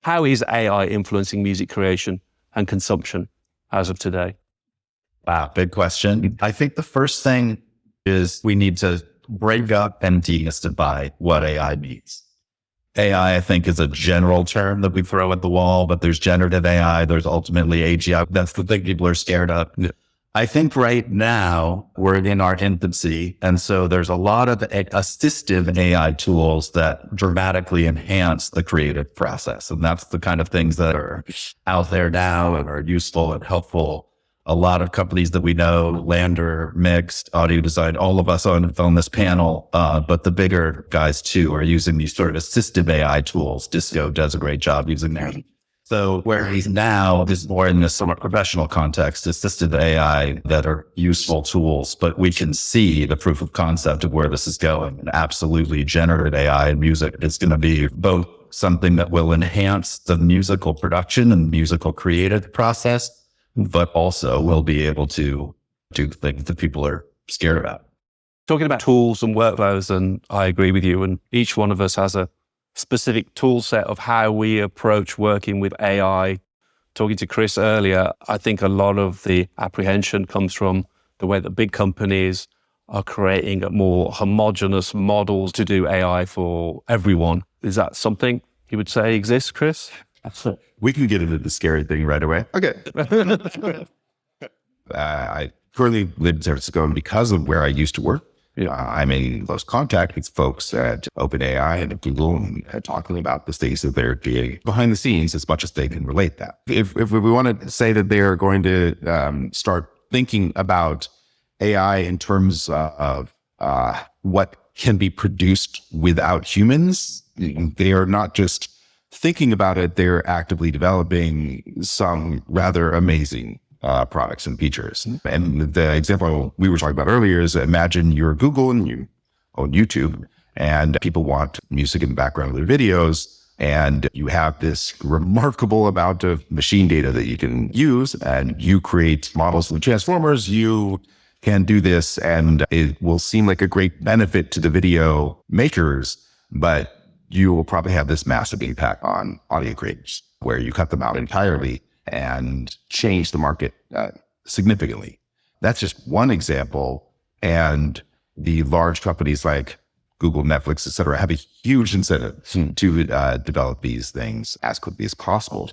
How is AI influencing music creation and consumption as of today? Wow, big question. I think the first thing is we need to break up and demystify what AI means. AI, I think, is a general term that we throw at the wall, but there's generative AI, there's ultimately AGI. That's the thing people are scared of. I think right now we're in our infancy. And so there's a lot of assistive AI tools that dramatically enhance the creative process. And that's the kind of things that are out there now and are useful and helpful. A lot of companies that we know, Lander, Myxt, Audio Design, all of us on this panel, but the bigger guys too are using these sort of assistive AI tools. Disco does a great job using them. So where he's now is more in this somewhat professional context, assistive AI that are useful tools, but we can see the proof of concept of where this is going. And absolutely generative AI in music is going to be both something that will enhance the musical production and musical creative process, but also will be able to do things that people are scared about. Talking about tools and workflows, and I agree with you, and each one of us has a specific tool set of how we approach working with AI. Talking to Chris earlier, I think a lot of the apprehension comes from the way that big companies are creating more homogeneous models to do AI for everyone. Is that something you would say exists, Chris? We can get into the scary thing right away. Okay. I currently live in San Francisco, and because of where I used to work, I'm in close contact with folks at OpenAI and at Google, and talking about the things that they're doing behind the scenes as much as they can relate that. If we want to say that they're going to start thinking about AI in terms of what can be produced without humans, they are not just thinking about it, they're actively developing some rather amazing products and features. And the example we were talking about earlier is, imagine you're Google and you own YouTube, and people want music in the background of their videos, and you have this remarkable amount of machine data that you can use, and you create models with transformers. You can do this, and it will seem like a great benefit to the video makers, but you will probably have this massive impact on audio creators where you cut them out entirely and change the market significantly. That's just one example. And the large companies like Google, Netflix, et cetera, have a huge incentive to develop these things as quickly as possible.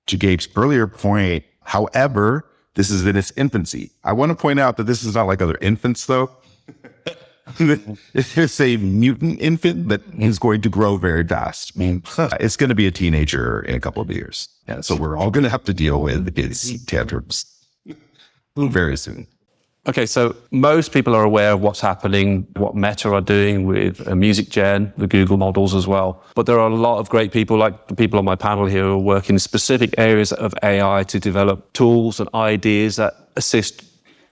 To Gabe's earlier point, however, this is in its infancy. I want to point out that this is not like other infants, though. It's a mutant infant that is going to grow very fast. It's going to be a teenager in a couple of years. And so we're all going to have to deal with its tantrums very soon. Okay, so most people are aware of what's happening, what Meta are doing with music gen, the Google models as well. But there are a lot of great people, like the people on my panel here, who are working in specific areas of AI to develop tools and ideas that assist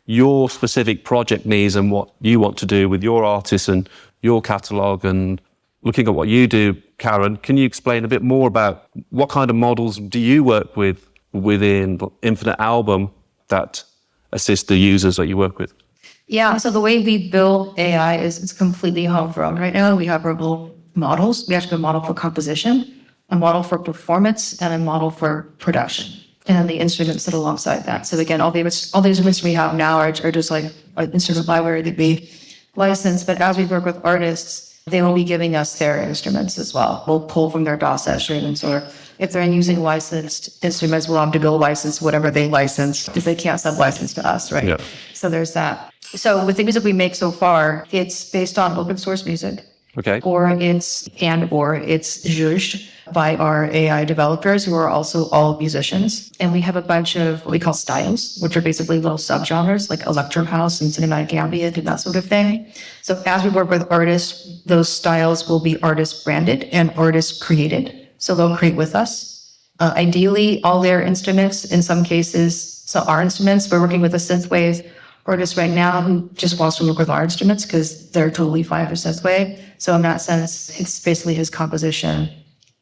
your specific project needs and what you want to do with your artists and your catalog. And looking at what you do, Karen, can you explain a bit more about what kind of models do you work with within Infinite Album that assist the users that you work with? Yeah, so the way we build AI is it's completely homegrown. Right now we have our own models. We actually have a model for composition, a model for performance, and a model for production, and the instruments sit alongside that. So again, all the instruments we have now are just like an instrument library that we license. But as we work with artists, they will be giving us their instruments as well. We'll pull from their DAW sessions, or if they're using licensed instruments, we'll have to go license whatever they license because they can't sub-license to us, right? Yeah. So there's that. So with the music we make so far, it's based on open source music. Okay. Or it's judged by our AI developers who are also all musicians. And we have a bunch of what we call styles, which are basically little subgenres like electro house and cinematic ambient and that sort of thing. So as we work with artists, those styles will be artist branded and artist created. So they'll create with us. Ideally, all their instruments, in some cases, so our instruments, we're working with a synthwave artist right now who just wants to work with our instruments because they're totally fine for synthwave. So in that sense, it's basically his composition,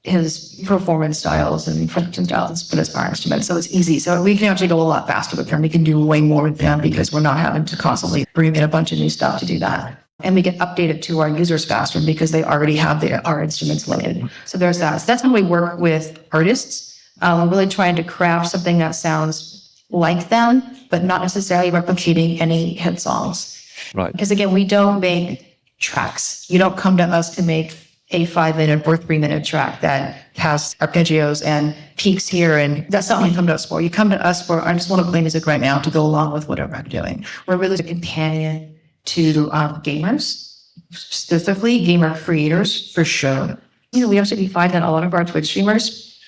his performance styles and production styles, but it's our instruments. So it's easy. So we can actually go a lot faster with them. We can do way more with them because we're not having to constantly bring in a bunch of new stuff to do that. and we can update it to our users faster because they already have our instruments loaded. So there's that. So that's when we work with artists. We're really trying to craft something that sounds like them, but not necessarily replicating any hit songs. Right. Because again, we don't make tracks. You don't come to us to make a 5-minute or 3-minute track that has arpeggios and peaks here. And that's not what you come to us for. You come to us for, I just want to play music right now to go along with whatever I'm doing. We're really a companion to gamers, specifically gamer creators for sure. We actually find that a lot of our Twitch streamers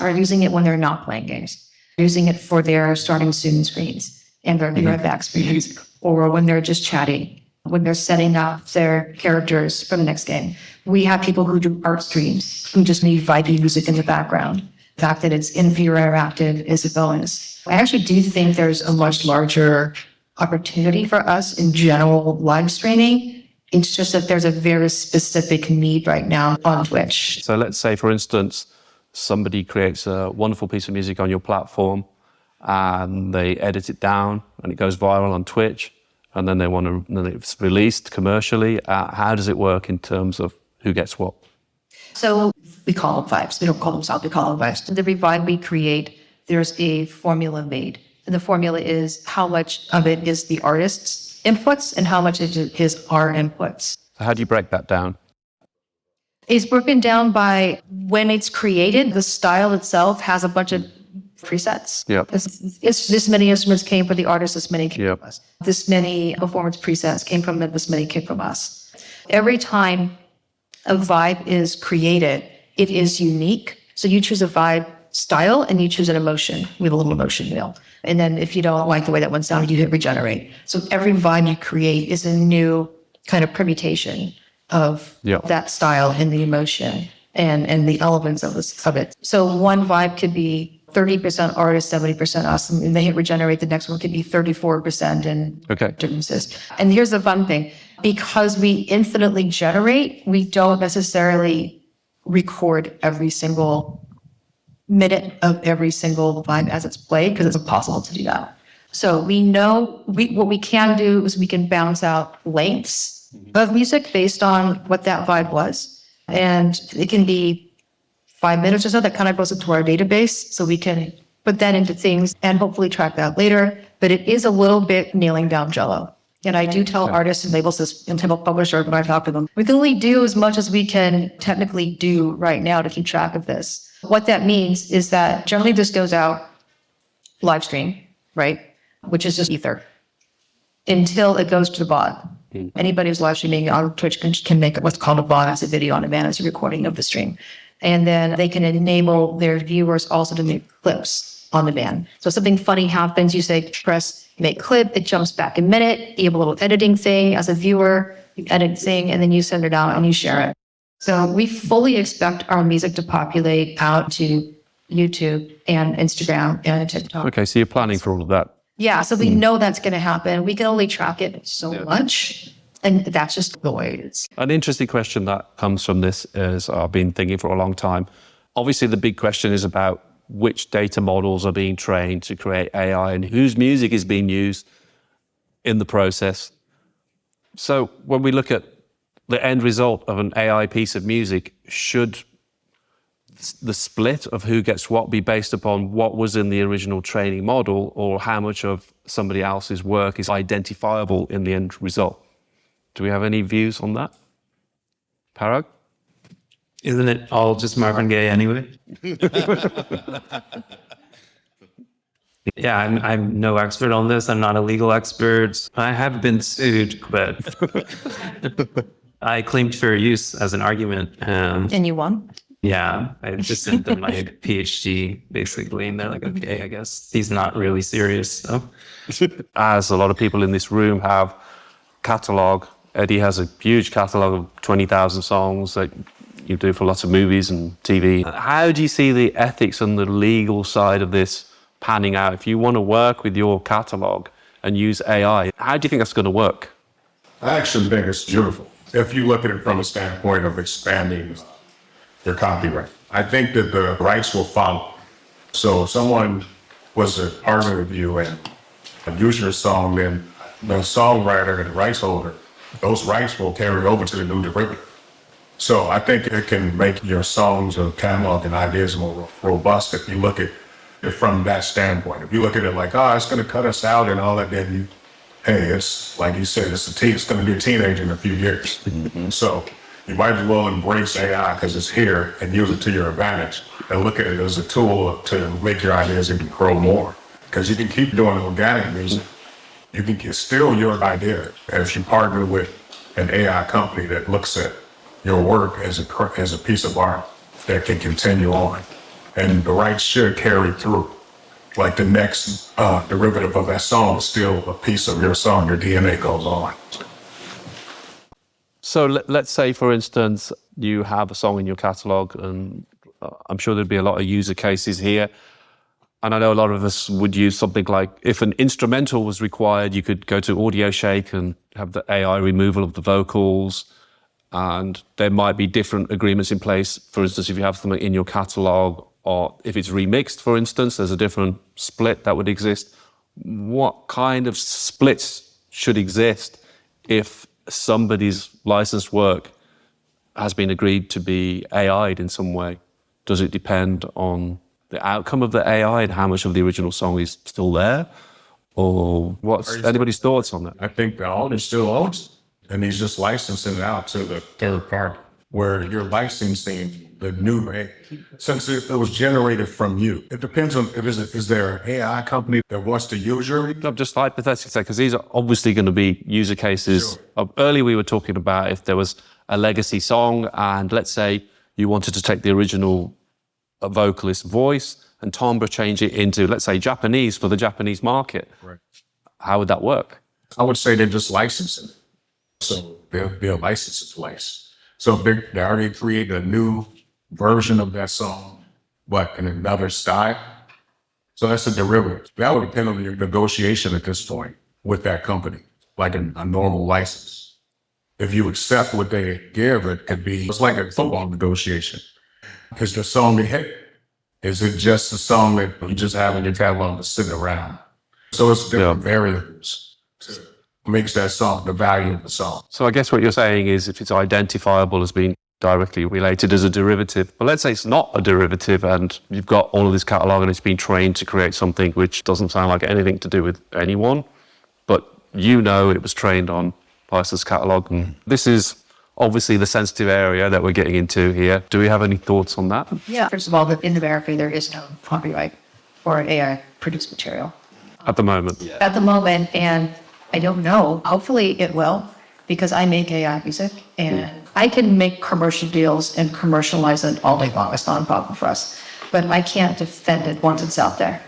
are using it when they're not playing games, using it for their starting soon screens and their be right back screens, or when they're just chatting, when they're setting up their characters for the next game. We have people who do art streams who just need vibey music in the background. The fact that it's interactive is a bonus. I actually do think there's a much larger opportunity for us in general live streaming. It's just that there's a very specific need right now on Twitch. So let's say, for instance, somebody creates a wonderful piece of music on your platform and they edit it down and it goes viral on Twitch, and then then it's released commercially. How does it work in terms of who gets what? So we call them vibes. We don't call them songs, we call them vibes. Every vibe we create, there's a formula made. And the formula is how much of it is the artist's inputs and how much is our inputs. So how do you break that down? It's broken down by when it's created, the style itself has a bunch of presets. Yep. It's this many instruments came from the artist, this many came Yep. from us. This many performance presets came from them, this many came from us. Every time a vibe is created, it is unique. So you choose a vibe style and you choose an emotion with a little emotion wheel. And then if you don't like the way that one sounded, you hit regenerate. So every vibe you create is a new kind of permutation of that style and the emotion and the elements of it. So one vibe could be 30% artist, 70% us, and they hit regenerate. The next one could be 34% and differences. And here's the fun thing. Because we infinitely generate, we don't necessarily record every single minute of every single vibe as it's played, because it's impossible to do that. So we know what we can do is we can bounce out lengths of music based on what that vibe was. And it can be 5 minutes or so. That kind of goes into our database. So we can put that into things and hopefully track that later. But it is a little bit nailing down Jell-O. And I do tell artists and labels this and tell publishers when I talk to them, we can only do as much as we can technically do right now to keep track of this. What that means is that generally this goes out live stream, right? Which is just ether until it goes to the bot. Anybody who's live streaming on Twitch can make what's called a bot as a video on demand, as a recording of the stream. And then they can enable their viewers also to make clips on demand. So something funny happens, you say, press make clip, it jumps back a minute, you have a little editing thing as a viewer, you edit thing, and then you send it out and you share it. So we fully expect our music to populate out to YouTube and Instagram and TikTok. Okay, so you're planning for all of that. Yeah, so we know that's going to happen. We can only track it so much, and that's just the way it is. An interesting question that comes from this is I've been thinking for a long time. Obviously, the big question is about which data models are being trained to create AI and whose music is being used in the process. So when we look at the end result of an AI piece of music, should the split of who gets what be based upon what was in the original training model, or how much of somebody else's work is identifiable in the end result? Do we have any views on that? Parag? Isn't it all just Marvin Gaye anyway? Yeah, I'm no expert on this. I'm not a legal expert. I have been sued, but I claimed fair use as an argument. And you won? Yeah, I just sent them my PhD, basically, and they're like, okay, I guess he's not really serious. So. As a lot of people in this room have catalog, Eddie has a huge catalog of 20,000 songs that you do for lots of movies and TV. How do you see the ethics and the legal side of this panning out? If you want to work with your catalog and use AI, how do you think that's going to work? I actually think it's beautiful. If you look at it from a standpoint of expanding your copyright, I think that the rights will follow. So if someone was a partner with you and used your song, then the songwriter and the rights holder those rights will carry over to the new derivative. So I think it can make your songs or catalog and ideas more robust if you look at it from that standpoint. If you look at it like, oh, it's going to cut us out and all that, then you, hey, it's like you said, it's going to be a teenager in a few years. So you might as well embrace AI because it's here and use it to your advantage and look at it as a tool to make your ideas even grow more. Because you can keep doing organic music. You can get still your idea. And if you partner with an AI company that looks at your work as a piece of art that can continue on, and the rights should carry through. Like the next derivative of that song is still a piece of your song. Your DNA goes on. So let's say, for instance, you have a song in your catalog, and I'm sure there'd be a lot of user cases here. And I know a lot of us would use something like, if an instrumental was required, you could go to Audio Shake and have the AI removal of the vocals. And there might be different agreements in place. For instance, if you have something in your catalog, or if it's remixed, for instance, there's a different split that would exist. What kind of splits should exist if somebody's licensed work has been agreed to be AI'd in some way? Does it depend on the outcome of the AI and how much of the original song is still there? Or what's anybody's thoughts on that? I think the owner still owns it, and he's just licensing it out to the third party, where you're licensing the new, since it was generated from you. It depends on, is there an AI company that wants to use your? I'm just hypothetically, because these are obviously going to be user cases. Sure. Earlier we were talking about if there was a legacy song, and let's say you wanted to take the original vocalist voice and timbre change it into, let's say, Japanese for the Japanese market. Right. How would that work? I would say they're just licensing it. So they'll license it twice. So they already created a new version of that song, but in another style. So that's a derivative. That would depend on your negotiation at this point with that company, like a normal license. If you accept what they give, it could be, it's like a football negotiation. Is the song a hit? Is it just a song that you just have in your catalog to sit around? So it's different variables to makes that song, the value of the song. So I guess what you're saying is if it's identifiable as being directly related as a derivative, but let's say it's not a derivative and you've got all of this catalog and it's been trained to create something which doesn't sound like anything to do with anyone, but you know it was trained on licensed catalog. And this is obviously the sensitive area that we're getting into here. Do we have any thoughts on that? Yeah. First of all, in America, there is no copyright for AI-produced material. At the moment? At the moment, and I don't know. Hopefully it will, because I make AI music and I can make commercial deals and commercialize it all day long. It's not a problem for us, but I can't defend it once it's out there,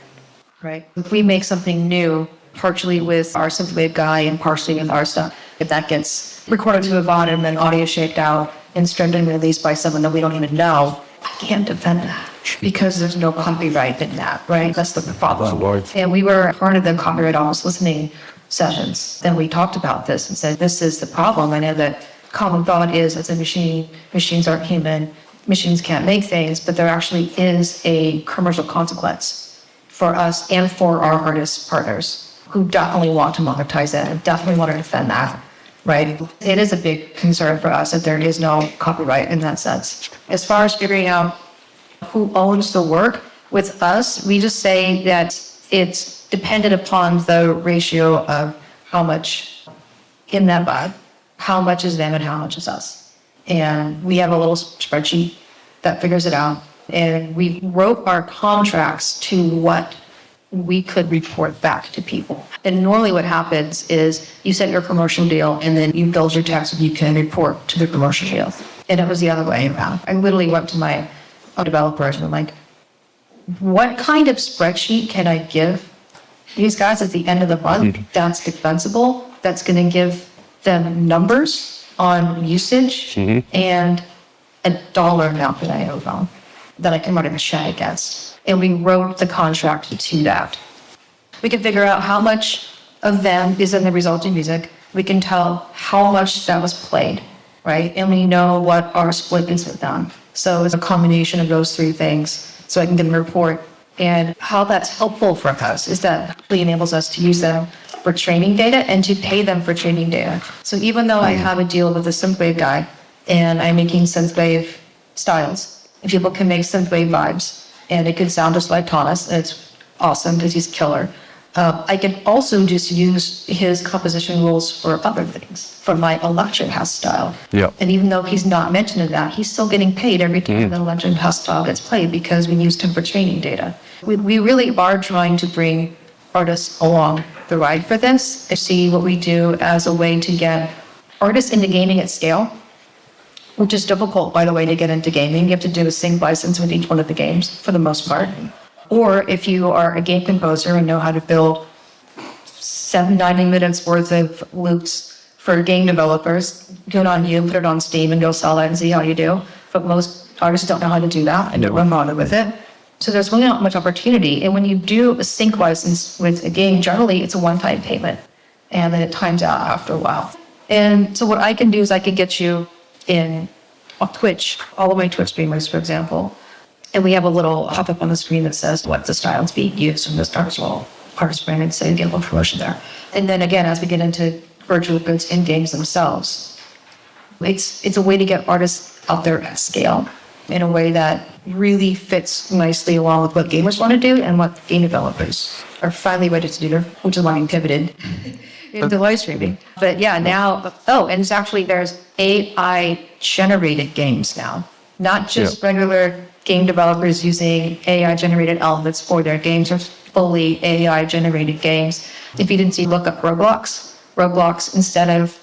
right? If we make something new, partially with our synthwave guy and partially with our stuff, if that gets recorded to a VOD and then audio shaped out and streamed and released by someone that we don't even know, I can't defend that because there's no copyright in that, right? That's the problem. And we were part of the copyright office listening sessions. Then we talked about this and said, this is the problem. I know that common thought is it's a machine, machines aren't human, machines can't make things, but there actually is a commercial consequence for us and for our artist partners who definitely want to monetize it and definitely want to defend that, right? It is a big concern for us that there is no copyright in that sense. As far as figuring out who owns the work, with us, we just say that it's dependent upon the ratio of how much in that bud, how much is them and how much is us. And we have a little spreadsheet that figures it out. And we wrote our contracts to what we could report back to people. And normally what happens is you set your commercial deal and then you build your text and you can report to the commercial deal. And it was the other way around. I literally went to my developers and I'm like, what kind of spreadsheet can I give these guys at the end of the month that's defensible, that's going to give them numbers on usage and a dollar amount that I owe them that I can run a check against. And we wrote the contract to that. We can figure out how much of them is in the resulting music. We can tell how much that was played, right? And we know what our split is with them. So it's a combination of those three things. So I can get a report. And how that's helpful for us is that it enables us to use them for training data and to pay them for training data. So even though I have a deal with a synthwave guy and I'm making synthwave styles, and people can make synthwave vibes and it could sound just like Thomas, and it's awesome because he's killer. I can also just use his composition rules for other things, for my electric house style. Yeah. And even though he's not mentioned in that, he's still getting paid every time the electric house style gets played because we used him for training data. We really are trying to bring artists along the ride for this. I see what we do as a way to get artists into gaming at scale, which is difficult, by the way, to get into gaming. You have to do a sync license with each one of the games for the most part. Or if you are a game composer and know how to build 90 minutes worth of loops for game developers, good on you, put it on Steam and go sell that and see how you do. But most artists don't know how to do that and don't run on with it. So there's really not much opportunity. And when you do a sync license with a game, generally it's a one-time payment. And then it times out after a while. And so what I can do is I can get you in Twitch, all of my Twitch streamers, for example. And we have a little pop-up on the screen that says what the styles being used from this artist brand, and so you get a little promotion there. And then again, as we get into virtual goods in games themselves, it's a way to get artists out there at scale in a way that really fits nicely along with what gamers want to do and what game developers are finally ready to do, which is why we pivoted into live streaming. But yeah, now, and it's actually, there's AI generated games now, not just regular game developers using AI generated elements for their games, or fully AI generated games. If you didn't see, look up Roblox, instead of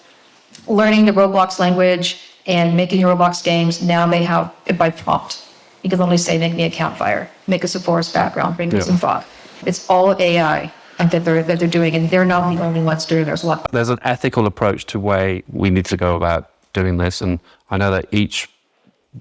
learning the Roblox language and making Roblox games, now they have it by prompt. You can only say, make me a campfire, make us a forest background, bring me some fog. It's all AI that they're doing, and they're not the only ones doing it. There's an ethical approach to way we need to go about doing this, and I know that each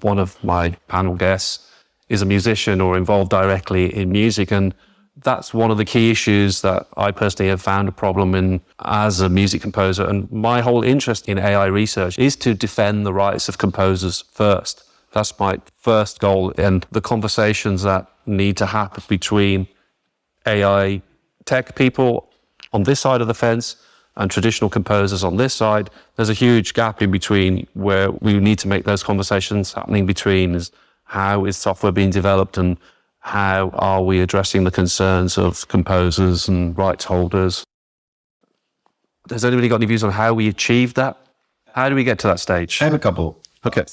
one of my panel guests is a musician or involved directly in music, and that's one of the key issues that I personally have found a problem in as a music composer. And my whole interest in AI research is to defend the rights of composers first. That's my first goal, and the conversations that need to happen between AI tech people on this side of the fence and traditional composers on this side. There's a huge gap in between where we need to make those conversations happening between is how is software being developed and how are we addressing the concerns of composers and rights holders. Has anybody got any views on how we achieve that? How do we get to that stage? I have a couple. Okay.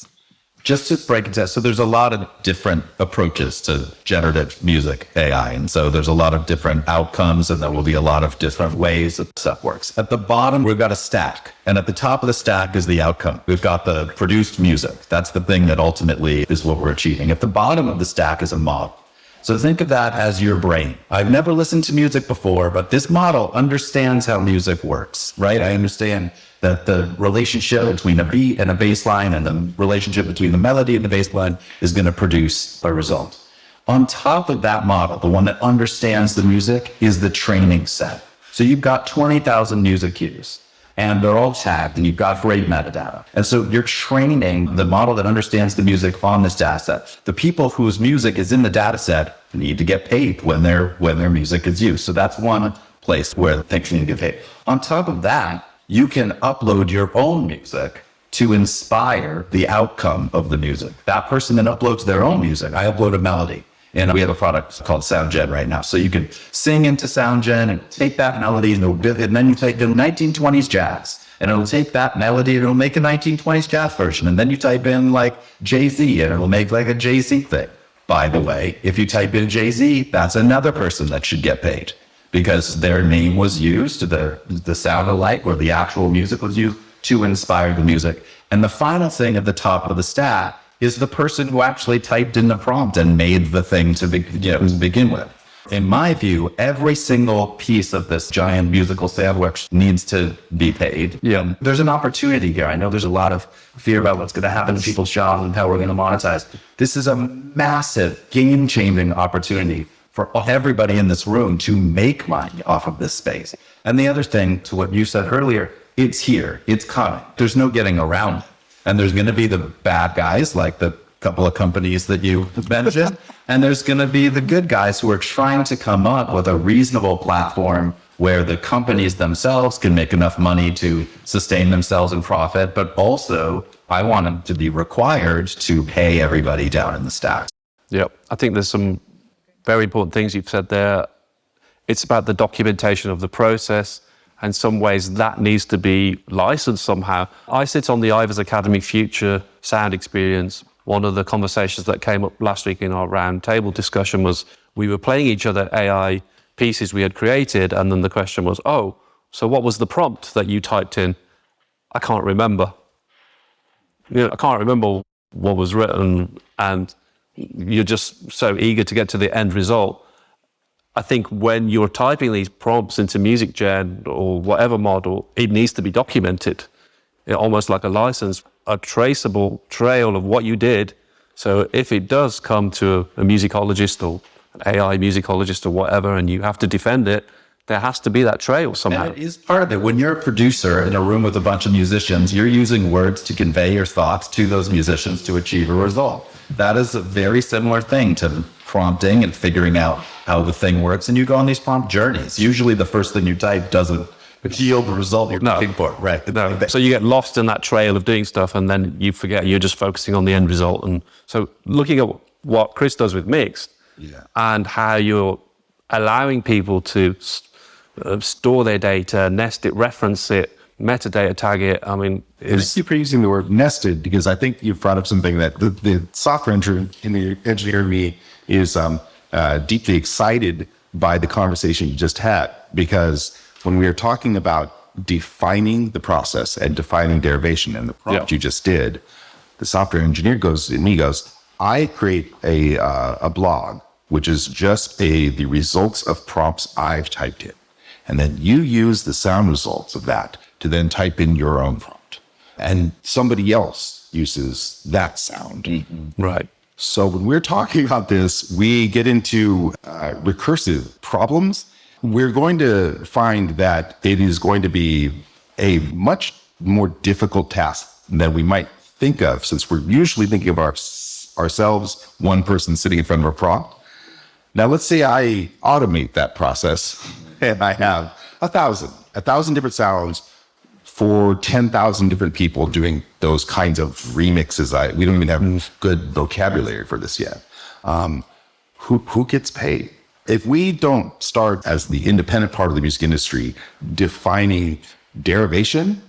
Just to break it down, so there's a lot of different approaches to generative music AI. And so there's a lot of different outcomes, and there will be a lot of different ways that stuff works. At the bottom, we've got a stack. And at the top of the stack is the outcome. We've got the produced music. That's the thing that ultimately is what we're achieving. At the bottom of the stack is a model. So think of that as your brain. I've never listened to music before, but this model understands how music works, right? I understand that the relationship between a beat and a bass line and the relationship between the melody and the bass line is going to produce a result. On top of that model, the one that understands the music is the training set. So you've got 20,000 music cues, and they're all tagged, and you've got great metadata. And so you're training the model that understands the music on this data set. The people whose music is in the data set need to get paid when their music is used. So that's one place where things need to get paid. On top of that, you can upload your own music to inspire the outcome of the music. That person then uploads their own music. I upload a melody, and we have a product called SoundGen right now. So you can sing into SoundGen and take that melody, and then you type in 1920s jazz, and it'll take that melody and it'll make a 1920s jazz version. And then you type in like Jay-Z, and it'll make like a Jay-Z thing. By the way, if you type in Jay-Z, that's another person that should get paid, because their name was used, the sound alike, or the actual music was used to inspire the music. And the final thing at the top of the stack is the person who actually typed in the prompt and made the thing to begin with. In my view, every single piece of this giant musical sandwich needs to be paid. Yeah. There's an opportunity here. I know there's a lot of fear about what's going to happen to people's jobs and how we're going to monetize. This is a massive, game-changing opportunity for everybody in this room to make money off of this space. And the other thing, to what you said earlier, it's here, it's coming. There's no getting around it. And there's going to be the bad guys, like the couple of companies that you mentioned, and there's going to be the good guys who are trying to come up with a reasonable platform where the companies themselves can make enough money to sustain themselves and profit, but also I want them to be required to pay everybody down in the stack. Yep. I think there's some very important things you've said there. It's about the documentation of the process. And in some ways that needs to be licensed somehow. I sit on the Ivers Academy Future Sound Experience. One of the conversations that came up last week in our round table discussion was we were playing each other AI pieces we had created, and then the question was, oh, so what was the prompt that you typed in? I can't remember. I can't remember what was written, and you're just so eager to get to the end result. I think when you're typing these prompts into Music Gen or whatever model, it needs to be documented, almost like a license, a traceable trail of what you did. So if it does come to a musicologist or an AI musicologist or whatever, and you have to defend it, there has to be that trail somehow. And it is part of it. When you're a producer in a room with a bunch of musicians, you're using words to convey your thoughts to those musicians to achieve a result. That is a very similar thing to prompting and figuring out how the thing works. And you go on these prompt journeys. Usually the first thing you type doesn't yield the result you're looking for. Right. No. So you get lost in that trail of doing stuff, and then you forget you're just focusing on the end result. And so looking at what Chris does with Myxt, and how you're allowing people to store their data, nest it, reference it, metadata tag it. I mean, Thank you for using the word nested, because I think you've brought up something that the software engineer in me is deeply excited by the conversation you just had, because when we are talking about defining the process and defining derivation and the prompt you just did, the software engineer goes, I create a blog, which is just the results of prompts I've typed in. And then you use the sound results of that to then type in your own prompt. And somebody else uses that sound. Mm-hmm. Right. So when we're talking about this, we get into recursive problems. We're going to find that it is going to be a much more difficult task than we might think of, since we're usually thinking of ourselves, one person sitting in front of a prompt. Now, let's say I automate that process and I have 1,000 different sounds for 10,000 different people doing those kinds of remixes. We don't even have good vocabulary for this yet. Who gets paid? If we don't start as the independent part of the music industry defining derivation,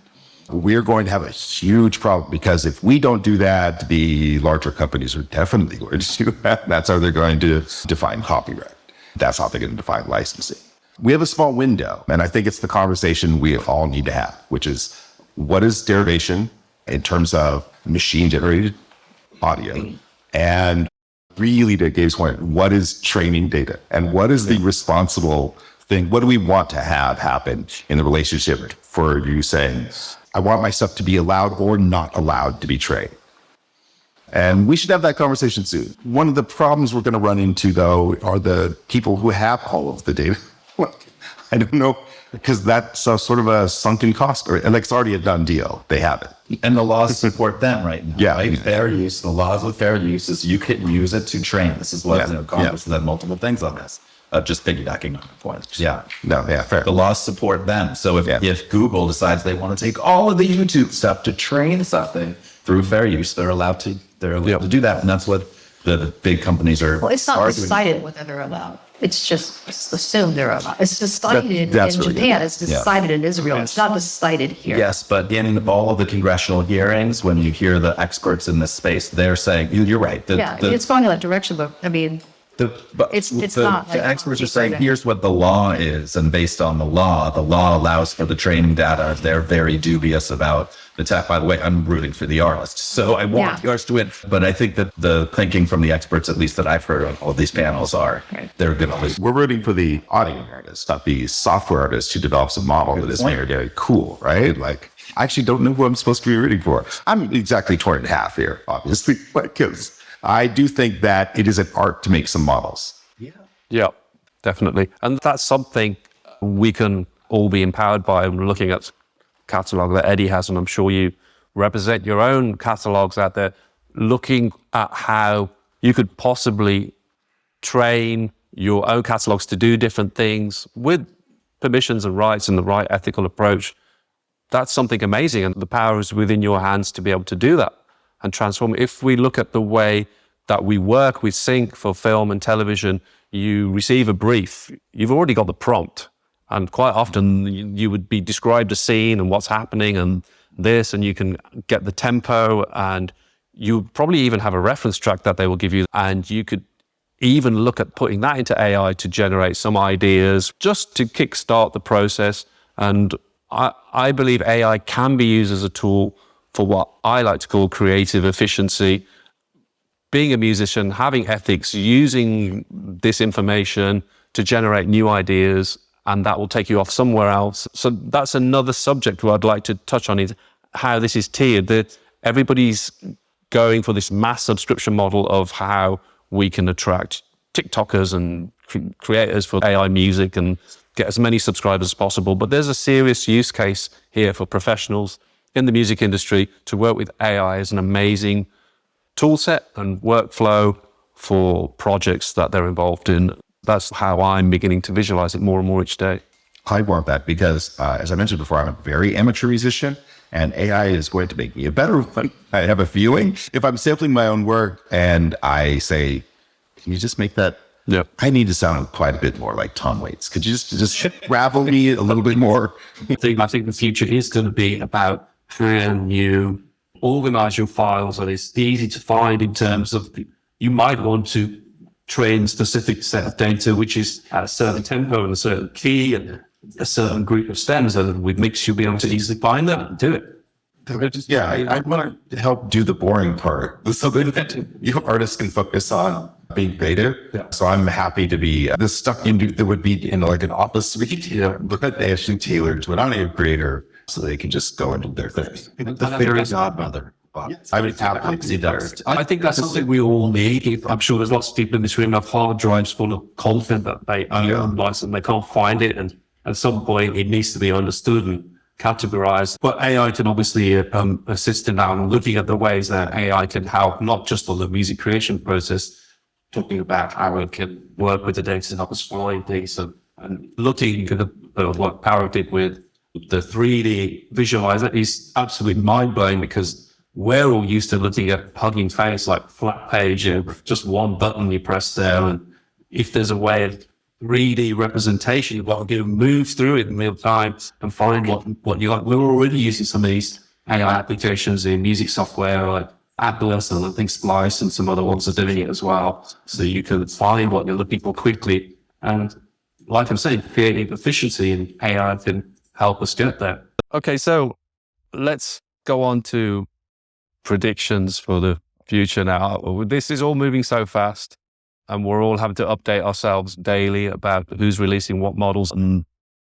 we're going to have a huge problem, because if we don't do that, the larger companies are definitely going to do that. That's how they're going to define copyright. That's how they're going to define licensing. We have a small window, and I think it's the conversation we all need to have, which is, what is derivation in terms of machine-generated audio? And really, to Gabe's point, what is training data? And what is the responsible thing? What do we want to have happen in the relationship for you saying, I want my stuff to be allowed or not allowed to be trained? And we should have that conversation soon. One of the problems we're going to run into, though, are the people who have all of the data. I don't know, because that's sort of a sunken cost, or like it's already a done deal. They have it. And the laws support them right now. Yeah. Right? Fair use. The laws with fair use is you can use it to train. This is what Congress has done multiple things on this. Just piggybacking on the point. Yeah. No, yeah, fair. The laws support them. So if Google decides they want to take all of the YouTube stuff to train something through fair use, they're allowed to to do that. And that's what the big companies are. Well, it's not arguing. decided whether they're allowed. It's assumed they're allowed. It's decided in really Japan. It's decided in Israel. It's not decided here. Yes, but in all of the congressional hearings, when you hear the experts in this space, they're saying, you're right. It's going in that direction, but I mean, it's not. The experts are saying, here's what the law is, and based on the law allows for the training data. They're very dubious about the tech. By the way, I'm rooting for the artists, so I want the artists to win. But I think that the thinking from the experts, at least that I've heard on all of these panels, they're going to lose. We're rooting for the audio artist, not the software artist who develops a model that is very cool, right? Like, I actually don't know who I'm supposed to be rooting for. I'm exactly torn in half here, obviously, because I do think that it is an art to make some models. Yeah, definitely. And that's something we can all be empowered by. We're looking at catalog that Eddie has, and I'm sure you represent your own catalogs out there, looking at how you could possibly train your own catalogs to do different things with permissions and rights and the right ethical approach, that's something amazing. And the power is within your hands to be able to do that and transform. If we look at the way that we work with sync for film and television, you receive a brief, you've already got the prompt. And quite often you would be described a scene and what's happening and this, and you can get the tempo, and you probably even have a reference track that they will give you. And you could even look at putting that into AI to generate some ideas just to kickstart the process. And I believe AI can be used as a tool for what I like to call creative efficiency. Being a musician, having ethics, using this information to generate new ideas, and that will take you off somewhere else. So that's another subject where I'd like to touch on, is how this is tiered. That everybody's going for this mass subscription model of how we can attract TikTokers and creators for AI music and get as many subscribers as possible. But there's a serious use case here for professionals in the music industry to work with AI as an amazing tool set and workflow for projects that they're involved in. That's how I'm beginning to visualize it more and more each day. I want that because, as I mentioned before, I'm a very amateur musician, and AI is going to make me a better one. I have a feeling if I'm sampling my own work and I say, can you just make that? Yeah. I need to sound quite a bit more like Tom Waits. Could you just ravel me a little bit more? I think the future is going to be about how you organize your files, and it's easy to find in terms of you might want to train a specific set of data which is at a certain tempo and a certain key and a certain group of stems, and with Myxt you'll be able to easily find them and do it. Yeah, I want to help do the boring part so that you artists can focus on being creative. Yeah. So I'm happy to be this stuck into that would be in like an office suite, but they actually tailored to an audio creator so they can just go into their thing. The fairy godmother. I would happily see that. I think that's something we all need. I'm sure there's lots of people in this room who have hard drives full of content that they own, and they can't find it, and at some point it needs to be understood and categorized. But AI can obviously assist in that, and looking at the ways that AI can help, not just on the music creation process, talking about how it can work with the data to help us find things, and looking at what Parag did with the 3D visualizer is absolutely mind-blowing, because we're all used to looking at Hugging Face like flat page, just one button you press there, and if there's a way of 3D representation, you've got to move through it in real time and find what you like. We're already using some of these AI applications in music software like Atlas, and I think Splice and some other ones are doing it as well. So you can find what you're looking for quickly. And like I'm saying, creative efficiency and AI can help us get there. Okay, so let's go on to predictions for the future now. This is all moving so fast, and we're all having to update ourselves daily about who's releasing what models. And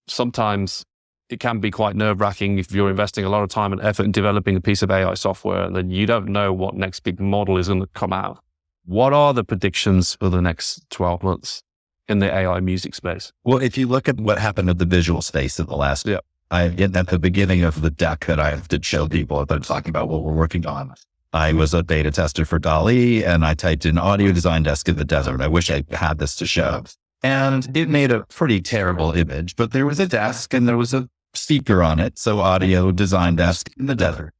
sometimes it can be quite nerve-wracking if you're investing a lot of time and effort in developing a piece of AI software and then you don't know what next big model is going to come out. What are the predictions for the next 12 months in the AI music space? Well, if you look at what happened at the visual space in the last, at the beginning of the deck that I did show people that I'm talking about what we're working on, I was a beta tester for DALL-E, and I typed in audio design desk in the desert. I wish I had this to show. And it made a pretty terrible image, but there was a desk and there was a speaker on it. So audio design desk in the desert.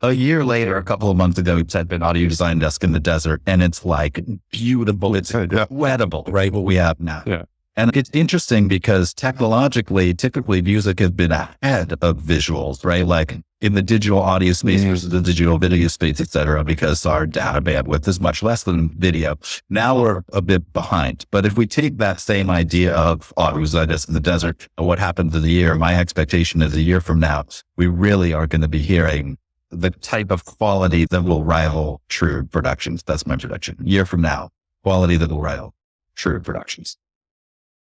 A year later, a couple of months ago, we typed in audio design desk in the desert, and it's like beautiful. It's incredible, right? What we have now. Yeah. And it's interesting because technologically, typically music has been ahead of visuals, right? Like in the digital audio space versus the digital video space, et cetera, because our data bandwidth is much less than video. Now we're a bit behind. But if we take that same idea of audio design desk in the desert, and what happens in a year, my expectation is a year from now, we really are going to be hearing the type of quality that will rival true productions. That's my prediction. A year from now, quality that will rival true productions.